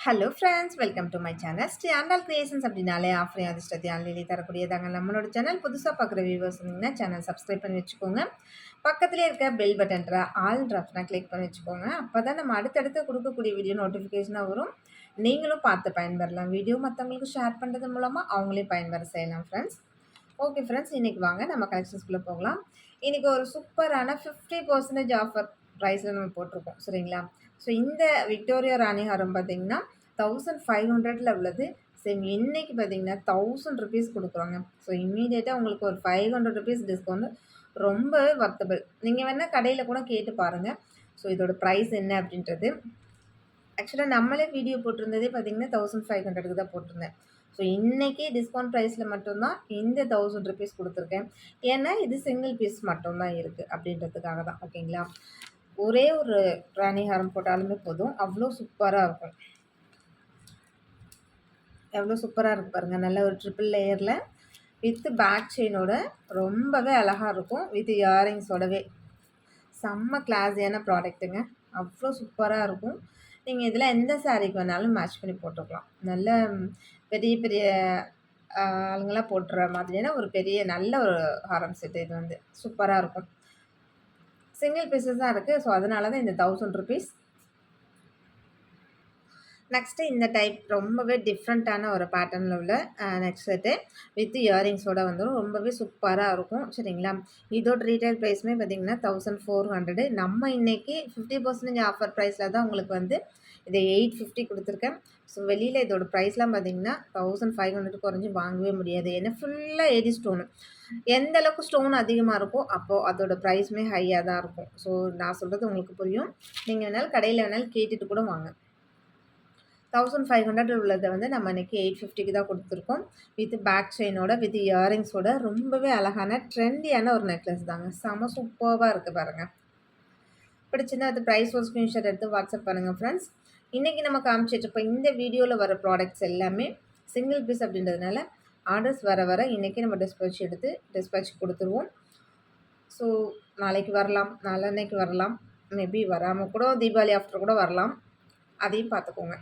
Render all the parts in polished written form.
Hello friends, welcome to my channel. Sri Andal creations அப்படின்னாலே ஆஃப்ரையும் அதிர்ஷ்டத்தை ஆன்லைனிலே தரக்கூடியதாங்க நம்மளோட சேனல். புதுசாக பார்க்குற வியூவர்ஸ் இருந்தீங்கன்னா சேனல் சப்ஸ்கிரைப் பண்ணி வச்சுக்கோங்க. பக்கத்துலேயே இருக்க பெல் பட்டன்ற ஆல் ட்ராப்னா கிளிக் பண்ணி வச்சுக்கோங்க. அப்போ தான் நம்ம அடுத்தடுத்து கொடுக்கக்கூடிய வீடியோ நோட்டிஃபிகேஷனாக வரும். நீங்களும் பார்த்து பயன்பெறலாம். வீடியோ மற்றவங்களுக்கு ஷேர் பண்ணுறது மூலமாக அவங்களே பயன்பெற செய்யலாம் ஃப்ரெண்ட்ஸ். ஓகே ஃப்ரெண்ட்ஸ், இன்றைக்கி வாங்க நம்ம கலெக்ஷன்ஸ்குள்ளே போகலாம். இன்றைக்கி ஒரு சூப்பரான 50% ஆஃபர் ப்ரைஸில் நம்ம போட்டிருக்கோம், சரிங்களா? ஸோ இந்த விக்டோரியா ராணி ஹாரம் பார்த்தீங்கன்னா 1500ல் உள்ளது. சரி, இன்னைக்கு பார்த்தீங்கன்னா 1000 ருபீஸ் கொடுக்குறோங்க. ஸோ இம்மீடியட்டாக உங்களுக்கு ஒரு 500 ருபீஸ் டிஸ்கவுண்ட் ரொம்பவே வர்த்தபிள். நீங்கள் வேணால் கடையில் கூட கேட்டு பாருங்கள். ஸோ இதோட ப்ரைஸ் என்ன அப்படின்றது. ஆக்சுவலாக நம்மளே வீடியோ போட்டிருந்ததே பார்த்தீங்கன்னா 1500க்கு தான் போட்டிருந்தேன். ஸோ இன்றைக்கி டிஸ்கவுண்ட் ப்ரைஸில் மட்டும்தான் இந்த 1000 ருபீஸ் கொடுத்துருக்கேன். ஏன்னா இது சிங்கிள் பீஸ் மட்டும்தான் இருக்குது அப்படின்றதுக்காக தான். ஓகேங்களா? ஒரே ஒரு ராணி ஹாரம் போட்டாலுமே போதும், அவ்வளோ சூப்பராக இருக்கும். எவ்வளோ சூப்பராக இருக்குது பாருங்கள். நல்ல ஒரு ட்ரிபிள் லேயரில் வித் பேக் செயினோட ரொம்பவே அழகாக இருக்கும். வித் இயரிங்ஸோடவே செம்ம கிளாஸியான ப்ராடக்ட்டுங்க. அவ்வளோ சூப்பராக இருக்கும். நீங்கள் இதில் எந்த சாரீக்கு வேணாலும் மேட்ச் பண்ணி போட்டுக்கலாம். நல்ல பெரிய பெரிய ஆளுங்களாம் போட்டுற மாதிரியான ஒரு பெரிய நல்ல ஒரு ஹாரம் செட்டு. இது வந்து சூப்பராக இருக்கும். சிங்கிள் பீஸஸ் தான் இருக்குது. ஸோ அதனால தான் இந்த 1000 ருபீஸ். நெக்ஸ்ட்டு இந்த டைப் ரொம்பவே டிஃப்ரெண்ட்டான ஒரு பேட்டர்னில் உள்ள நெக்ஸ்ட் செட்டு வித் இயரிங்ஸோடு வந்துடும். ரொம்பவே சூப்பராக இருக்கும், சரிங்களா? இதோட ரீட்டைல் ப்ரைஸுமே பார்த்திங்கன்னா 1400. நம்ம இன்றைக்கி 50% ஆஃபர் ப்ரைஸில் தான் உங்களுக்கு வந்து இதை 850 கொடுத்துருக்கேன். ஸோ வெளியில் இதோட ப்ரைஸ்லாம் பார்த்திங்கன்னா 1500 குறைஞ்சி வாங்கவே முடியாது. ஏன்னா ஃபுல்லாக ஏடி ஸ்டோனு. எந்த அளவுக்கு ஸ்டோன் அதிகமாக இருக்கோ அப்போது அதோட ப்ரைஸுமே ஹையாக தான் இருக்கும். ஸோ நான் சொல்கிறது உங்களுக்கு புரியும். நீங்கள் வேணாலும் கடையில் வேணாலும் கேட்டுட்டு கூட வாங்க. 1500 உள்ளதை வந்து நம்ம இன்றைக்கி 850க்கு தான் கொடுத்துருக்கோம். வித் பேக் செயினோட வித் இயரிங்ஸோட ரொம்பவே அழகான ட்ரெண்டியான ஒரு நெக்லஸ் தாங்க. செம சூப்பராக இருக்குது பாருங்கள். பிடிச்சிருந்தா அது ப்ரைஸ் ஒரு ஸ்க்ரீன்ஷாட் எடுத்து வாட்ஸ்அப் பண்ணுங்கள் ஃப்ரெண்ட்ஸ். இன்றைக்கி நம்ம காமிச்சிட்ருப்போம் இந்த வீடியோவில் வர ப்ராடக்ட்ஸ் எல்லாமே சிங்கிள் பீஸ் அப்படின்றதுனால ஆர்டர்ஸ் வர இன்றைக்கி நம்ம டிஸ்பேச் கொடுத்துருவோம். ஸோ நாளைக்கு வரலாம், நாளன்னைக்கு வரலாம், மேபி வராமல் கூட தீபாவளி ஆஃப்டர் கூட வரலாம். அதையும் பார்த்துக்கோங்க.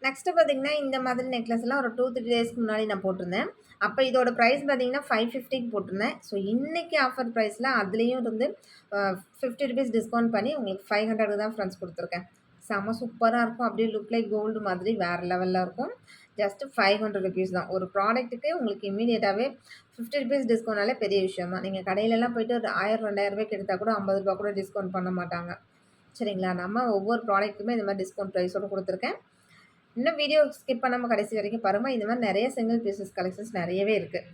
நெக்ஸ்ட்டு பார்த்திங்கன்னா இந்த மாதிரி நெக்லஸ்லாம் ஒரு 2-3 டேஸ்க்கு முன்னாடி நான் போட்டிருந்தேன். அப்போ இதோட ப்ரைஸ் பார்த்திங்கன்னா 550க்கு போட்டிருந்தேன். ஸோ இன்றைக்கி ஆஃபர் ப்ரைஸில் அதுலேயும் இருந்து 50 ருபீஸ் டிஸ்கவுண்ட் பண்ணி உங்களுக்கு 500க்கு தான் ஃப்ரெண்ட்ஸ் கொடுத்துருக்கேன். செம்ம சூப்பராக இருக்கும். அப்படியே லுக் லைக் கோல்டு மாதிரி வேறு லெவலில் இருக்கும். ஜஸ்ட்டு 500 ருபீஸ் தான். ஒரு ப்ராடக்ட்டுக்கு உங்களுக்கு இம்மீடியட்டாகவே 50 ருபீஸ் டிஸ்கவுண்ட்னாலே பெரிய விஷயம் தான். நீங்கள் கடையிலலாம் போய்ட்டு ஒரு 1000-2000 ரூபாய்க்கு எடுத்தால் கூட 50 ரூபா கூட டிஸ்கவுண்ட் பண்ண மாட்டாங்க, சரிங்களா? நம்ம ஒவ்வொரு ப்ராடக்ட்டுமே இந்த மாதிரி டிஸ்கவுண்ட் ப்ரைஸோடு கொடுத்துருக்கேன். இன்னும் வீடியோ ஸ்கிப் பண்ணாமல் கடைசி வரைக்கும் பாருங்கள். இந்த மாதிரி நிறைய சிங்கிள் பீசஸ் கலெக்ஷன்ஸ் நிறையவே இருக்குது.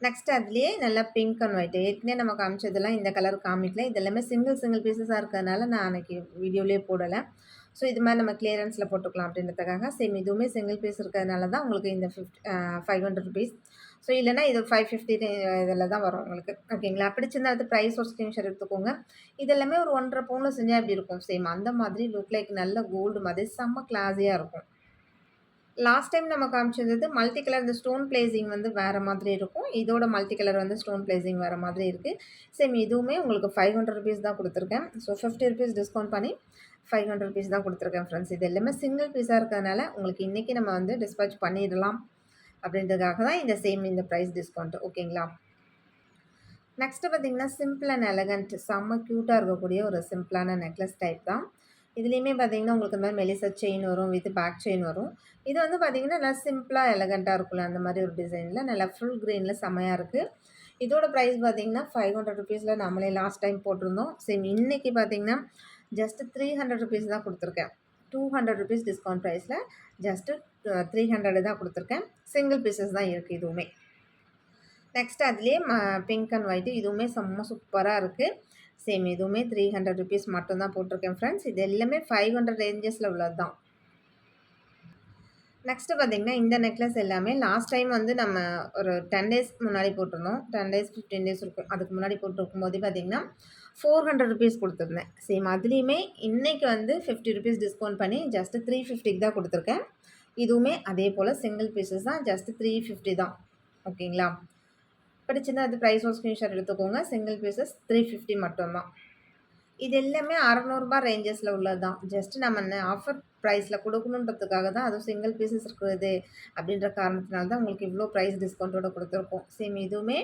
நெக்ஸ்ட் அதுலேயே நல்லா பிங்க் அண்ட் ஒயிட். ஏற்கனவே நம்ம காமிச்சதெல்லாம் இந்த கலர் காமிக்கல. இது எல்லாமே சிங்கிள் பீசஸாக இருக்கிறதுனால நான் அன்றைக்கி வீடியோலேயே போடலை. ஸோ இது மாதிரி நம்ம கிளியரன்ஸில் போட்டுக்கலாம் அப்படின்றதுக்காக. சேம் இதுவுமே சிங்கிள் பீஸ் இருக்கிறதுனால தான் உங்களுக்கு இந்த 500 ருபீஸ். ஸோ இல்லைனா இது 550 இதில் தான் வரும் உங்களுக்கு. ஓகேங்களா? பிடிச்சிருந்தா அது ப்ரைஸ் ஒரு ஸ்க்ரீன்ஷாட் எடுத்துக்கோங்க. இது எல்லாமே ஒரு 1.5 பவுனில் செஞ்சால் எப்படி இருக்கும்? சேம் அந்த மாதிரி லுக் லைக் நல்ல கோல்டு மாதிரி செம்ம கிளாஸியாக இருக்கும். லாஸ்ட் டைம் நம்ம காமிச்சது மல்டி கலர். இந்த ஸ்டோன் பிளேசிங் வந்து வேறு மாதிரி இருக்கும். இதோட மல்டி கலர் வந்து ஸ்டோன் பிளேசிங் வேறு மாதிரி இருக்குது. சேம் இதுவுமே உங்களுக்கு 500 ருபீஸ் தான் கொடுத்துருக்கேன். ஸோ 50 ருபீஸ் டிஸ்கவுண்ட் பண்ணி 500 ருபீஸ் தான் கொடுத்துருக்கேன் ஃப்ரெண்ட்ஸ். இது எல்லாமே சிங்கிள் பீஸாக இருக்கிறதுனால உங்களுக்கு இன்றைக்கி நம்ம வந்து டிஸ்பேச் பண்ணிடலாம் அப்படின்றதுக்காக தான் இந்த ப்ரைஸ் டிஸ்கவுண்ட். ஓகேங்களா? நெக்ஸ்ட்டு பார்த்திங்கன்னா சிம்பிள் அண்ட் எலகண்ட் செம்ம க்யூட்டாக இருக்கக்கூடிய ஒரு சிம்பிளான நெக்லஸ் டைப் தான். இதுலேயுமே பார்த்திங்கன்னா உங்களுக்கு இந்த மாதிரி மெலிசா செயின் வரும், வித் பேக் செயின் வரும். இது வந்து பார்த்திங்கன்னா நல்லா சிம்பிளாக எலகண்ட்டாக இருக்கும்ல, அந்த மாதிரி ஒரு டிசைனில் நல்லா ஃபுல் க்ரீனில் செம்மையாக இருக்குது. இதோட ப்ரைஸ் பார்த்திங்கன்னா 500 ருபீஸில் நம்மளே லாஸ்ட் டைம் போட்டிருந்தோம். சேம் இன்றைக்கி பார்த்திங்கன்னா ஜஸ்ட்டு 300 ருபீஸ் தான் கொடுத்துருக்கேன். 200 ருபீஸ் டிஸ்கவுண்ட் ப்ரைஸில் ஜஸ்ட்டு 300 தான் கொடுத்துருக்கேன். சிங்கிள் பீசஸ் தான் இருக்குது இதுவுமே. நெக்ஸ்ட் அதுலேயே பிங்க் அண்ட் ஒயிட்டு இதுவுமே செம்ம சூப்பராக இருக்குது. சேம் இதுவுமே 300 ருபீஸ் மட்டும்தான் போட்டிருக்கேன் ஃப்ரெண்ட்ஸ். இது எல்லாமே 500 ரேஞ்சஸில் உள்ளது தான். நெக்ஸ்ட்டு பார்த்திங்கன்னா இந்த நெக்லஸ் எல்லாமே லாஸ்ட் டைம் வந்து நம்ம ஒரு 10 டேஸ் முன்னாடி போட்டிருந்தோம். 10 டேஸ் 15 டேஸ் இருக்கும். அதுக்கு முன்னாடி போட்டிருக்கும் போது பார்த்திங்கன்னா 400 ருபீஸ் கொடுத்துருந்தேன். சேம் அதுலேயுமே இன்றைக்கி வந்து 50 ருபீஸ் டிஸ்கவுண்ட் பண்ணி ஜஸ்ட்டு 350க்கு தான் கொடுத்துருக்கேன். இதுவுமே அதே போல் சிங்கிள் பீசஸ் தான், ஜஸ்ட்டு 350 தான். ஓகேங்களா? பிடிச்சிருந்தா அது ப்ரைஸ் ஒரு ஸ்க்ரீன்ஷாட் எடுத்துக்கோங்க. சிங்கிள் பீசஸ் 350 மட்டும்தான். இது எல்லாமே ரூ. 600 ரேஞ்சஸ்ல உள்ளது தான். ஜஸ்ட் நம்ம ஆஃபர் பிரைஸ்ல குடுக்கணுன்றதுக்காக தான், அதுவும் சிங்கிள் பீசஸ் இருக்குது அப்படின்ற காரணத்தினால தான் உங்களுக்கு இவ்ளோ பிரைஸ் டிஸ்கவுண்டோட குடுத்துருக்கோம். சேம் இதுவுமே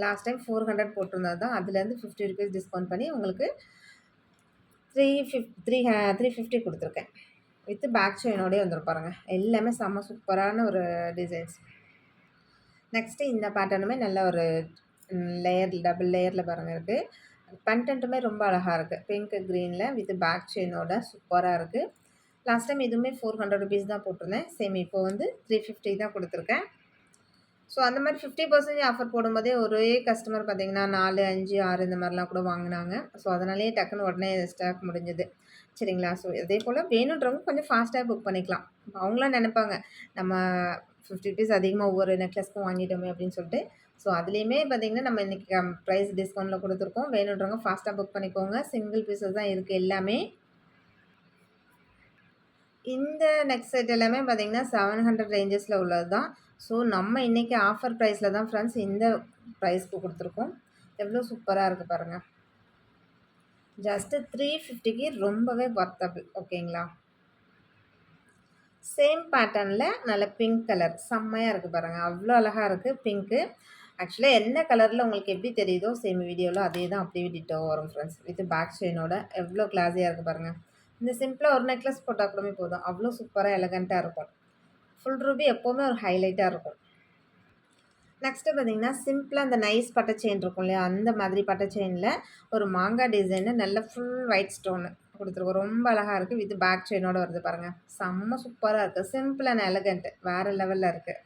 லாஸ்ட் டைம் 400 போட்டிருந்தது தான். அதுலேருந்து ₹50 டிஸ்கவுண்ட் பண்ணி உங்களுக்கு 350 குடுத்துருக்கேன். வித் பேக் செயினோடயே வந்துரும் பாருங்க. எல்லாமே செம்ம சூப்பரான ஒரு டிசைன்ஸ். நெக்ஸ்ட்டு இந்த பேட்டர்னுமே நல்ல ஒரு டபுள் லேயர்ல பாருங்க இருக்கு. கன்டென்ட்டுமே ரொம்ப அழகா இருக்கு. பிங்க் கிரீன்ல வித் பேக் செயினோட சூப்பரா இருக்கு. லாஸ்ட் டைம் இதுவுமே ₹400 தான் போட்டிருந்தேன். சேம் இப்போ வந்து 350 தான் குடுத்துருக்கேன். ஸோ அந்த மாரி 50% ஆஃபர் போடும்போதே ஒரே கஸ்டமர் பார்த்தீங்கன்னா 4, 5, 6 இந்த மாரிலாம் கூட வாங்குனாங்க. ஸோ அதனாலேயே டக்குன்னு உடனே ஸ்டாக் முடிஞ்சது. சரிங்களா? ஸோ இதேபோல வேணுன்றவங்க கொஞ்சம் ஃபாஸ்ட்டா புக் பண்ணிக்கலாம். அவங்களாம் நெனைப்பாங்க, நம்ம ₹50 அதிகமா ஒவ்வொரு நெக்லஸ்க்கும் வாங்கிட்டோமே அப்படின்னு சொல்லிட்டு. ஸோ அதுலயுமே பார்த்தீங்கன்னா, நம்ம இன்னைக்கு பிரைஸ் டிஸ்கவுண்ட்ல குடுத்துருக்கோம். வேணுன்றவங்க ஃபாஸ்ட்டா புக் பண்ணிக்கோங்க. சிங்கிள் பீஸஸ் தான் இருக்கு எல்லாமே. இந்த நெக் செட் எல்லாமே பார்த்தீங்கன்னா, 700 ரேஞ்சஸ்ல உள்ளது தான். ஸோ நம்ம இன்னைக்கு ஆஃபர் பிரைஸ்ல தான் ஃப்ரெண்ட்ஸ் இந்த பிரைஸ்க்கு குடுத்துருக்கோம். எவ்ளோ சூப்பரா இருக்கு பாருங்க. ஜஸ்ட் 350க்கு ரொம்பவே வொர்த்தபிள். ஓகேங்களா? சேம் பேட்டர்ன்ல நல்ல பிங்க் கலர் செம்மையா இருக்கு பாருங்க. அவ்ளோ அழகா இருக்கு பிங்க்கு. ஆக்சுவலா என்ன கலர்ல உங்களுக்கு எப்படி தெரியுதோ சேம் வீடியோல அதே தான் அப்படியே டிட்டோவா வரும் ஃப்ரெண்ட்ஸ். வித் பேக் செயினோட எவ்ளோ கிளாஸியா இருக்கு பாருங்க. இந்த சிம்பிளா ஒரு நெக்லஸ் போட்டா கூடமே போதும். அவ்ளோ சூப்பரா எலகன்ட்டா இருக்கும். ஃபுல் ரூபி எப்பவுமே ஒரு ஹைலைட்டா இருக்கும். நெக்ஸ்ட்டு பார்த்தீங்கன்னா, சிம்பிளா அந்த நைஸ் பட்ட செயின் இருக்கும் இல்லையா? அந்த மாதிரி பட்ட செயின்ல ஒரு மாங்காய் டிசைனு நல்ல ஃபுல் ஒயிட் ஸ்டோனு குடுத்துருக்கோம். ரொம்ப அழகா இருக்கு. வித் பேக் செயினோட வருது பாருங்க. செம்ம சூப்பரா இருக்கு. சிம்பிள் அண்ட் எலகன்ட் வேற லெவல்ல இருக்கு.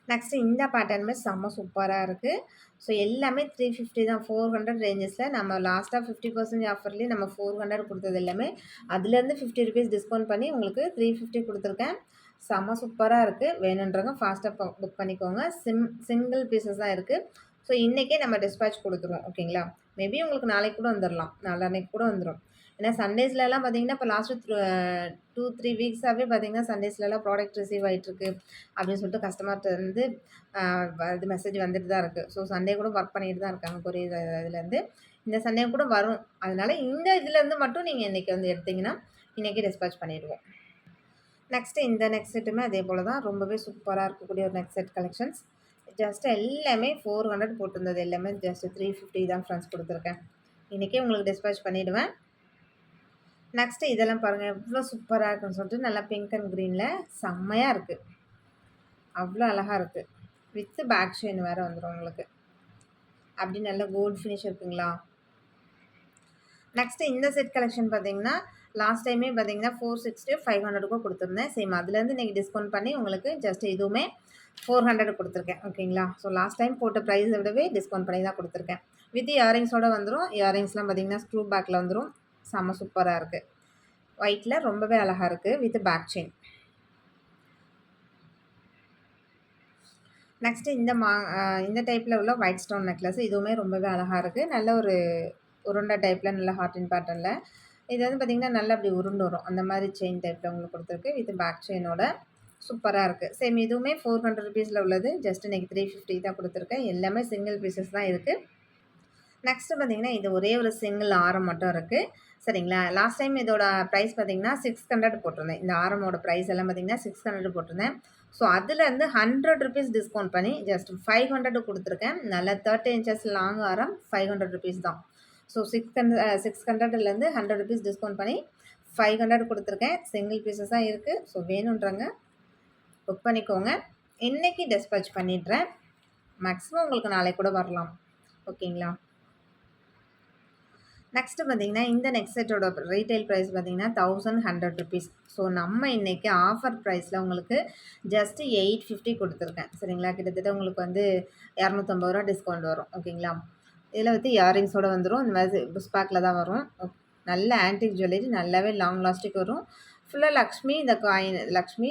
நெக்ஸ்ட்டு இந்த பேட்டர்னுமே செம்ம சூப்பரா இருக்கு. ஸோ எல்லாமே 350 தான். 400 ரேஞ்சஸ்ல நம்ம லாஸ்ட்டா 50% ஆஃபர்லயே நம்ம 400 குடுத்தது எல்லாமே, அதுலேருந்து ₹50 டிஸ்கவுண்ட் பண்ணி உங்களுக்கு 350 குடுத்துருக்கேன். செம்ம சூப்பரா இருக்கு. வேணுன்றவங்க ஃபாஸ்ட்டா புக் பண்ணிக்கோங்க. சிங்கிள் பீசஸ் தான் இருக்கு. ஸோ இன்னைக்கே நம்ம டிஸ்பேட்ச் குடுத்துருவோம். ஓகேங்களா? மேபி உங்களுக்கு நாளைக்கு கூட வந்துரலாம். நாளான்னைக்கு கூட வந்துரும். ஏன்னா சண்டேஸ்லலாம் பார்த்தீங்கன்னா, இப்போ லாஸ்ட்டு 2, 3 வீக்ஸாவே பார்த்தீங்கன்னா, சண்டேஸ்லலாம் ப்ராடக்ட் ரிசீவ் ஆயிட்டுருக்கு அப்படின்னு சொல்லிட்டு கஸ்டமர்ட்ட இருந்து இது மெசேஜ் வந்துட்டு தான் இருக்கு. ஸோ சண்டே கூட ஒர்க் பண்ணிட்டு தான் இருக்காங்க கொரியர் இதுலேருந்து. இந்த சண்டே கூட வரும். அதனால இந்த இதுலேருந்து மட்டும் நீங்க இன்னைக்கு வந்து எடுத்தீங்கன்னா, இன்னைக்கே டிஸ்பேட்ச் பண்ணிடுவோம். நெக்ஸ்ட்டு இந்த நெக் செட்டுமே அதே போல தான். ரொம்பவே சூப்பரா இருக்கக்கூடிய ஒரு நெக் செட் கலெக்ஷன்ஸ். ஜஸ்ட் எல்லாமே 400 போட்டிருந்தது எல்லாமே ஜஸ்ட் 350 தான் ஃப்ரெண்ட்ஸ் குடுத்துருக்கேன். இன்னைக்கே உங்களுக்கு டிஸ்பேட்ச் பண்ணிடுவேன். நெக்ஸ்ட்டு இதெல்லாம் பாருங்க எவ்ளோ சூப்பரா இருக்குன்னு சொல்லிட்டு நல்லா பிங்க் அண்ட் கிரீன்ல செம்மையா இருக்கு. அவ்ளோ அழகா இருக்கு. வித் பேக் செயின் வேற வந்துரும் உங்களுக்கு. அப்படி நல்ல கோல்ட் ஃபினிஷ் இருக்குங்களா? நெக்ஸ்ட்டு இந்த செட் கலெக்ஷன் பார்த்தீங்கன்னா, லாஸ்ட் டைமே பார்த்தீங்கன்னா 460 500க்கோ குடுத்துருந்தேன். சேம் அதுலேருந்து இன்னைக்கு டிஸ்கவுண்ட் பண்ணி உங்களுக்கு ஜஸ்ட் இதுவுமே 400 குடுத்துருக்கேன். ஓகேங்களா? ஸோ லாஸ்ட் டைம் போட்ட பிரைஸ விடவே டிஸ்கவுண்ட் பண்ணி தான் குடுத்துருக்கேன். வித் இயரிங்ஸோட வந்துரும். இயரிங்ஸ்லாம் பார்த்தீங்கன்னா, ஸ்க்ரூ பேக்ல வந்துரும். செம்ம சூப்பரா இருக்கு. ஒயிட்ல ரொம்பவே அழகா இருக்கு. With back chain. நெக்ஸ்ட்டு இந்த டைப்ல உள்ள ஒயிட் ஸ்டோன் நெக்லஸ் இதுவுமே ரொம்பவே அழகா இருக்கு. நல்ல ஒரு உருண்ட டைப்ல நல்ல ஹார்ட் அண்ட் பேட்டர்ன்ல. இது வந்து பார்த்தீங்கன்னா, நல்லா அப்படி உருண்டு வரும். அந்த மாரி செயின் டைப்ல உங்களுக்கு குடுத்துருக்கு. வித் பேக் செயினோட சூப்பரா இருக்கு. சேம் இதுவுமே ₹400ல உள்ளது. ஜஸ்ட் இன்னைக்கு 350 தான் குடுத்துருக்கேன். எல்லாமே சிங்கிள் பீசஸ் தான் இருக்கு. நெக்ஸ்ட்டு பார்த்தீங்கன்னா, இது ஒரே ஒரு சிங்கிள் ஆரம் மட்டும் இருக்கு. சரிங்களா? லாஸ்ட் டைம் இதோட பிரைஸ் பார்த்தீங்கன்னா, 600 போட்டிருந்தேன். இந்த ஆரமோட பிரைஸ் எல்லாம் பார்த்தீங்கன்னா, 600 போட்டிருந்தேன். ஸோ அதுலேருந்து ₹100 டிஸ்கவுண்ட் பண்ணி ஜஸ்ட் 500 குடுத்துருக்கேன். நல்ல 30 இன்ச்சஸ் லாங் ஆரம் ₹500 தான். ஸோ 600லேருந்து ₹100 டிஸ்கவுண்ட் பண்ணி 500 குடுத்துருக்கேன். சிங்கிள் பீசஸ் தான் இருக்கு. ஸோ வேணுன்றவங்க புக் பண்ணிக்கோங்க. இன்னைக்கு டிஸ்பேட்ச் பண்ணிடுறேன். மேக்ஸிமம் உங்களுக்கு நாளைக்கு கூட வரலாம். ஓகேங்களா? நெக்ஸ்ட்டு பார்த்தீங்கன்னா, இந்த நெக் செட்டோட ரீட்டெயில் பிரைஸ் பார்த்தீங்கன்னா, ₹1100. ஸோ நம்ம இன்னைக்கு ஆஃபர் பிரைஸ்ல உங்களுக்கு ஜஸ்ட் 850 குடுத்துருக்கேன். சரிங்களா? கிட்டத்தட்ட உங்களுக்கு வந்து ₹250 டிஸ்கவுண்ட் வரும். ஓகேங்களா? இதில வந்து இயரிங்ஸோட வந்துரும். இந்த மாதிரி புஷ் பேக்ல தான் வரும். நல்ல ஆன்டிக் ஜுவல்லரி நல்லாவே லாங் லாஸ்டிக் வரும். ஃபுல்லா லக்ஷ்மி இந்த காயின் லக்ஷ்மி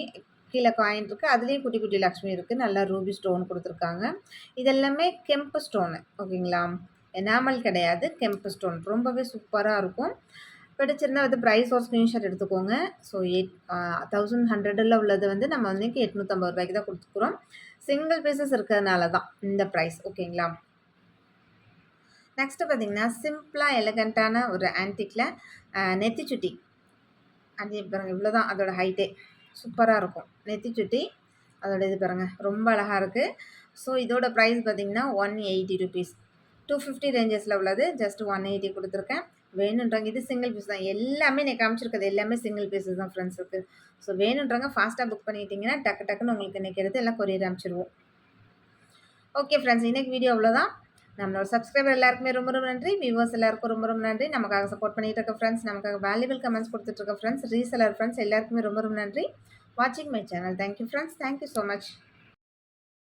கீழ காயின் இருக்கு. அதுலயும் குட்டி குட்டி லக்ஷ்மி இருக்கு. நல்லா ரூபி ஸ்டோன் குடுத்துருக்காங்க. இது எல்லாமே கெம்பு ஸ்டோனு. ஓகேங்களா? எனாமல் கிடையாது. கெம்பு ஸ்டோன். ரொம்பவே சூப்பரா இருக்கும். பிடிச்சிருந்தா வந்து பிரைஸ் ஒரு ஸ்க்ரீன்ஷாட் எடுத்துக்கோங்க. ஸோ 1100ல உள்ளது வந்து நம்ம இன்னைக்கு ₹850 தான் குடுத்துக்குறோம். சிங்கிள் பீசஸ் இருக்கிறதுனால தான் இந்த பிரைஸ். ஓகேங்களா? நெக்ஸ்ட்டு பார்த்தீங்கன்னா, சிம்பிளா எலகன்ட்டான ஒரு ஆன்டிக்ல நெத்தி சுட்டி. அது பாருங்க இவ்வளோதான் அதோட ஹைட்டே. சூப்பரா இருக்கும். நெத்தி சுட்டி. அதோட இது பாருங்க. ரொம்ப அழகா இருக்கு. ஸோ இதோட ப்ரைஸ் பார்த்தீங்கன்னா, ₹180. 250 ரேஞ்சஸ்ல உள்ளது. ஜஸ்ட் 180 குடுத்துருக்கேன். வேணுன்றவங்க இது சிங்கிள் பீஸ் தான். எல்லாமே நான் காமிச்சிருக்கிறது எல்லாமே சிங்கிள் பீஸஸ் தான் ஃப்ரெண்ட்ஸுக்கு. ஸோ வேணுன்றவங்க ஃபாஸ்ட்டா புக் பண்ணிட்டீங்கன்னா, டக்கு டக்குன்னு உங்களுக்கு இன்னைக்கு எடுத்து எல்லாம் கொரியர் அனுப்பிச்சுருவோம். Okay friends. இன்னைக்கு வீடியோ அவ்வளோதான். நம்மளோட சப்ஸ்கிரைபர் எல்லாருக்குமே ரொம்ப ரொம்ப நன்றி. வியூவர்ஸ் எல்லாருக்கும் ரொம்ப ரொம்ப நன்றி. நமக்காக சப்போர்ட் பண்ணிட்டு இருக்க ஃப்ரெண்ட்ஸ், நமக்காக வேல்யூபிள் கமெண்ட்ஸ் குடுத்துட்டு இருக்க ஃப்ரெண்ட்ஸ், ரீசெல்லர் ஃப்ரெண்ட்ஸ் எல்லாருக்குமே ரொம்ப ரொம்ப நன்றி. வாட்சிங் my channel. Thank you friends. Thank you so much.